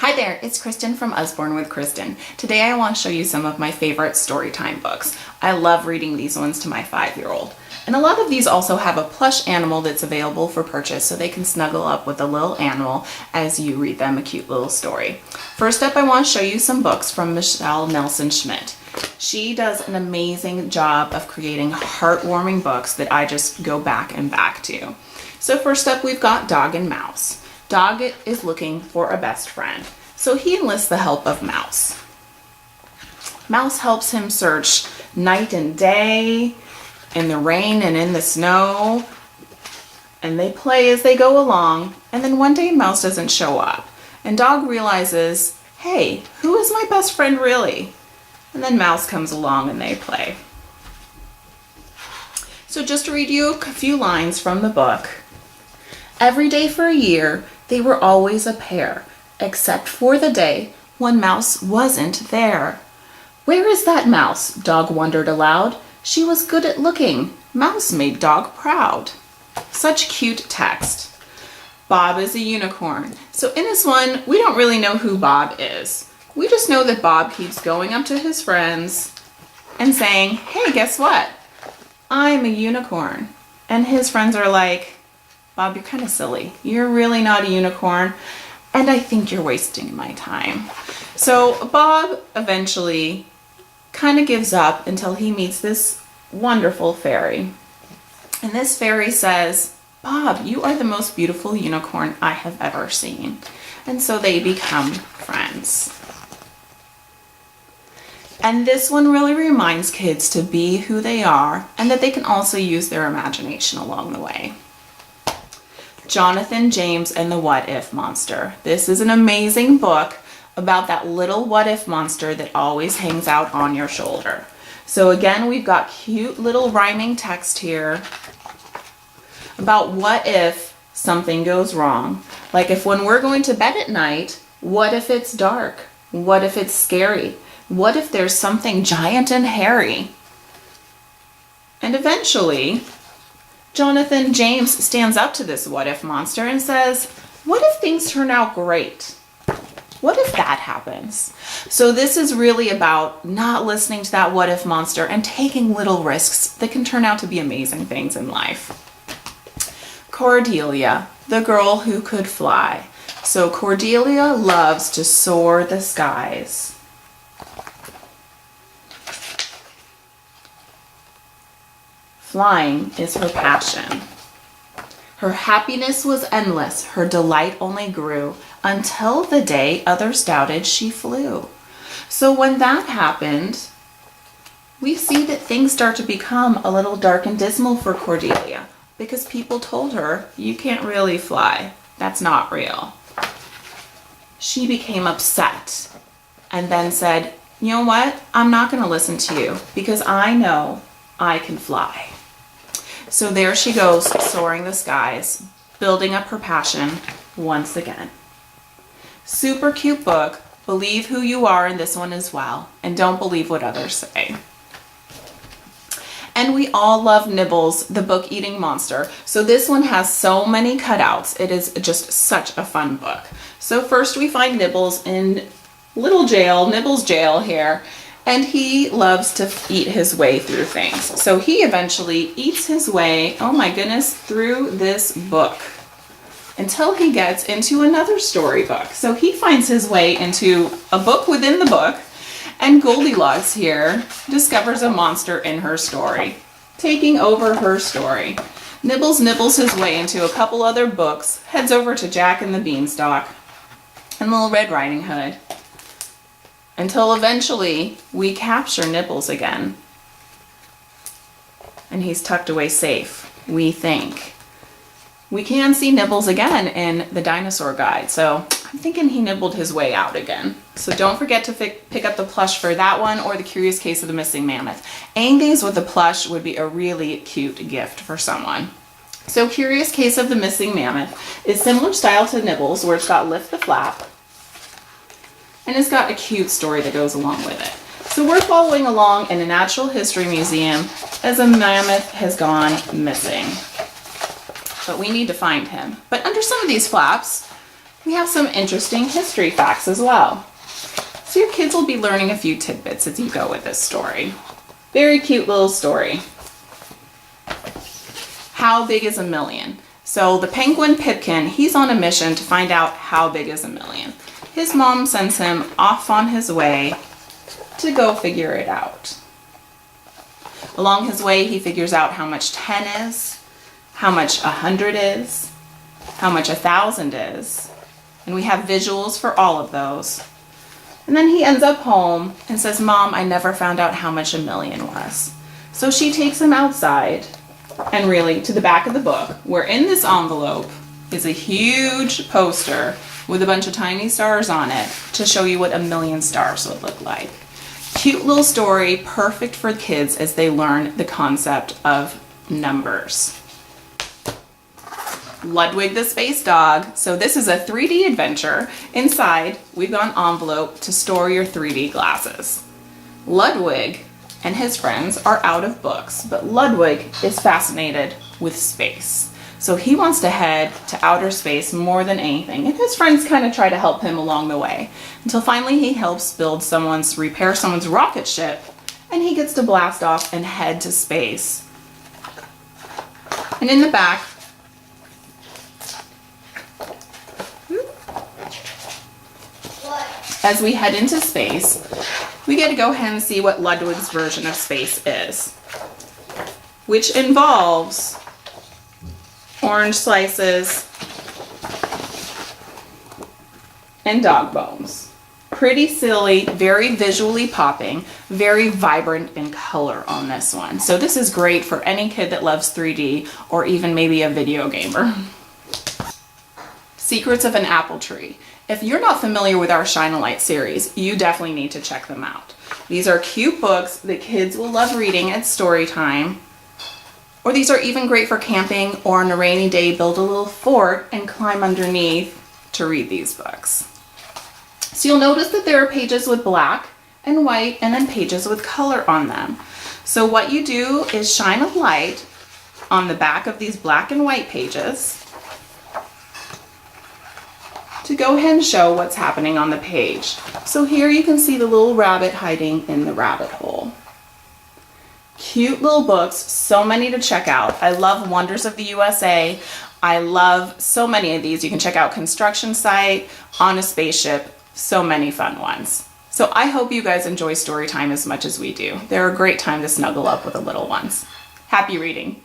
Hi there, it's Kristen from Usborne with Kristen. Today I want to show you some of my favorite storytime books. I love reading these ones to my 5-year-old. And a lot of these also have a plush animal that's available for purchase so they can snuggle up with a little animal as you read them a cute little story. First up, I want to show you some books from Michelle Nelson Schmidt. She does an amazing job of creating heartwarming books that I just go back and back to. So first up, we've got Dog and Mouse. Dog is looking for a best friend, so he enlists the help of Mouse. Mouse helps him search night and day, in the rain and in the snow, and they play as they go along, and then one day Mouse doesn't show up, and Dog realizes, hey, who is my best friend really? And then Mouse comes along and they play. So just to read you a few lines from the book. Every day for a year, they were always a pair, except for the day when Mouse wasn't there. Where is that mouse? Dog wondered aloud. She was good at looking. Mouse made Dog proud. Such cute text. Bob is a unicorn. So in this one, we don't really know who Bob is. We just know that Bob keeps going up to his friends and saying, hey, guess what? I'm a unicorn. And his friends are like, Bob, you're kind of silly. You're really not a unicorn, and I think you're wasting my time. So Bob eventually kind of gives up until he meets this wonderful fairy. And this fairy says, Bob, you are the most beautiful unicorn I have ever seen. And so they become friends. And this one really reminds kids to be who they are and that they can also use their imagination along the way. Jonathan James and the What If Monster. This is an amazing book about that little what if monster that always hangs out on your shoulder. So again, we've got cute little rhyming text here about what if something goes wrong. Like if when we're going to bed at night, what if it's dark? What if it's scary? What if there's something giant and hairy? And eventually, Jonathan James stands up to this what if monster and says, what if things turn out great? What if that happens? So this is really about not listening to that what if monster and taking little risks that can turn out to be amazing things in life. Cordelia, the girl who could fly. So Cordelia loves to soar the skies. Flying is her passion. Her happiness was endless, her delight only grew, until the day others doubted she flew. So when that happened, we see that things start to become a little dark and dismal for Cordelia, because people told her, you can't really fly. That's not real. She became upset and then said, you know what? I'm not going to listen to you because I know I can fly. So there she goes, soaring the skies, building up her passion once again. Super cute book. Believe who you are in this one as well, and don't believe what others say. And we all love Nibbles, the book-eating monster. So this one has so many cutouts. It is just such a fun book. So first we find Nibbles in little jail, Nibbles jail here. And he loves to eat his way through things. So he eventually eats his way, oh my goodness, through this book until he gets into another storybook. So he finds his way into a book within the book, and Goldilocks here discovers a monster in her story, taking over her story. Nibbles nibbles his way into a couple other books, heads over to Jack and the Beanstalk and Little Red Riding Hood, until eventually we capture Nibbles again. And he's tucked away safe, we think. We can see Nibbles again in the Dinosaur Guide, so I'm thinking he nibbled his way out again. So don't forget to pick up the plush for that one or the Curious Case of the Missing Mammoth. Angles with the plush would be a really cute gift for someone. So Curious Case of the Missing Mammoth is similar style to Nibbles, where it's got Lift the Flap, and it's got a cute story that goes along with it. So we're following along in a natural history museum as a mammoth has gone missing. But we need to find him. But under some of these flaps, We have some interesting history facts as well. So your kids will be learning a few tidbits as you go with this story. Very cute little story. How big is a million? So the penguin Pipkin, he's on a mission to find out how big is a million. His mom sends him off on his way to go figure it out. Along his way, he figures out how much 10 is, how much 100 is, how much 1,000 is, and we have visuals for all of those. And then he ends up home and says, "Mom, I never found out how much a million was." So she takes him outside and really to the back of the book, where in this envelope is a huge poster with a bunch of tiny stars on it to show you what a million stars would look like. Cute little story, perfect for kids as they learn the concept of numbers. Ludwig the Space Dog. So this is a 3D adventure. Inside, we've got an envelope to store your 3D glasses. Ludwig and his friends are out of books, but Ludwig is fascinated with space. So he wants to head to outer space more than anything, and his friends kind of try to help him along the way, until finally he helps repair someone's rocket ship, and he gets to blast off and head to space. And in the back, as we head into space, we get to go ahead and see what Ludwig's version of space is, which involves orange slices and dog bones. Pretty silly, very visually popping, very vibrant in color on this one. So this is great for any kid that loves 3D or even maybe a video gamer. Secrets of an Apple Tree. If you're not familiar with our Shine a Light series, you definitely need to check them out. These are cute books that kids will love reading at story time. Or these are even great for camping or on a rainy day, build a little fort and climb underneath to read these books. So you'll notice that there are pages with black and white and then pages with color on them. So what you do is shine a light on the back of these black and white pages to go ahead and show what's happening on the page. So here you can see the little rabbit hiding in the rabbit hole. Cute little books, so many to check out. I love Wonders of the USA. I love so many of these. You can check out Construction Site, On a Spaceship, so many fun ones. So I hope you guys enjoy story time as much as we do. They're a great time to snuggle up with the little ones. Happy reading.